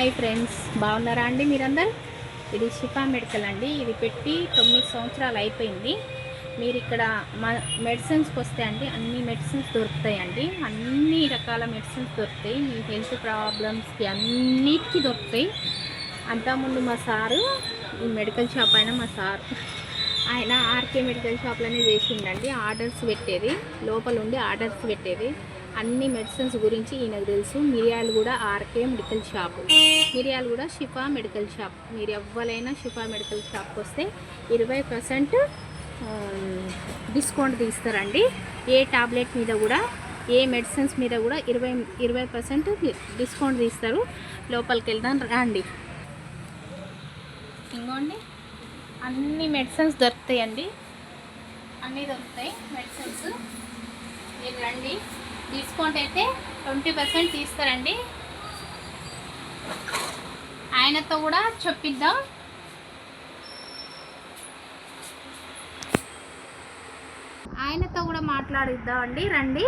Hi friends, బాగున్నారా అండి మీరందరూ? ఇది షిఫా మెడికల్ అండి. ఇది పెట్టి 9 సంవత్సరాలు అయిపోయింది. మీరు ఇక్కడ మా మెడిసిన్స్కి వస్తే అండి అన్ని మెడిసిన్స్ దొరుకుతాయండి. అన్ని రకాల మెడిసిన్స్ దొరుకుతాయి. మీ హెల్త్ ప్రాబ్లమ్స్కి అన్నిటికీ దొరుకుతాయి. అంతకుముందు మా సారు ఈ మెడికల్ షాప్ అయినా మా సారు ఆయన ఆర్కే మెడికల్ షాప్లోనే చేసిండండి. ఆర్డర్స్ పెట్టేది, లోపల ఉండి ఆర్డర్స్ పెట్టేది. అన్ని మెడిసిన్స్ గురించి ఈయనకు తెలుసు. మిరియాలు కూడా ఆర్కే మెడికల్ షాపు, మిరియాలు కూడా షిఫా మెడికల్ షాప్. మీరు ఎవ్వరైనా షిఫా మెడికల్ షాప్కి వస్తే 20% డిస్కౌంట్ తీస్తారండి. ఏ టాబ్లెట్ మీద కూడా, ఏ మెడిసిన్స్ మీద కూడా 20% డిస్కౌంట్ తీస్తారు. లోపలికి వెళ్దాం రండి. ఇంకోండి, అన్ని మెడిసిన్స్ దొరుకుతాయండి. అన్నీ దొరుకుతాయి మెడిసిన్స్. మీరు రండి. డిస్కౌంట్ అయితే 20% తీస్తారండి. ఆయనతో కూడా చెప్పిద్దాం. ఆయనతో కూడా మాట్లాడిద్దాం అండి. రండి.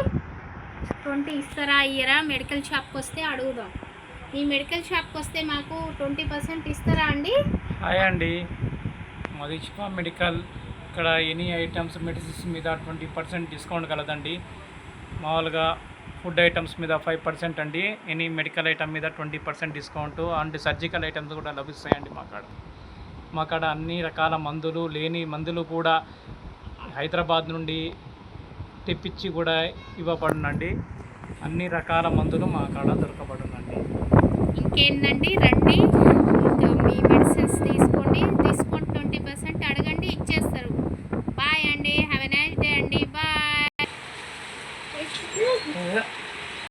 20 ఇస్తారా ఇయ్యరా? మెడికల్ షాప్కి వస్తే అడుగుదాం. ఈ మెడికల్ షాప్కి వస్తే మాకు 20% ఇస్తారా అండి? హాయ్ అండి, మాది షిఫా మెడికల్. ఇక్కడ ఎనీ ఐటమ్స్ మెడిసిన్స్ మీద 20% డిస్కౌంట్ కలదండి. మామూలుగా ఫుడ్ ఐటమ్స్ మీద 5% అండి. ఎనీ మెడికల్ ఐటమ్ మీద 20% డిస్కౌంట్ అండ్ సర్జికల్ ఐటమ్స్ కూడా లభిస్తాయండి. మా కాడ అన్ని రకాల మందులు, లేని మందులు కూడా హైదరాబాద్ నుండి తెప్పించి కూడా ఇవ్వబడునండి. అన్ని రకాల మందులు మా కాడ దొరకబడునండి. ఇంకేంటండి, రండి. మీ మెడిసిన్స్ తీసుకోండి. డిస్కౌంట్ 20%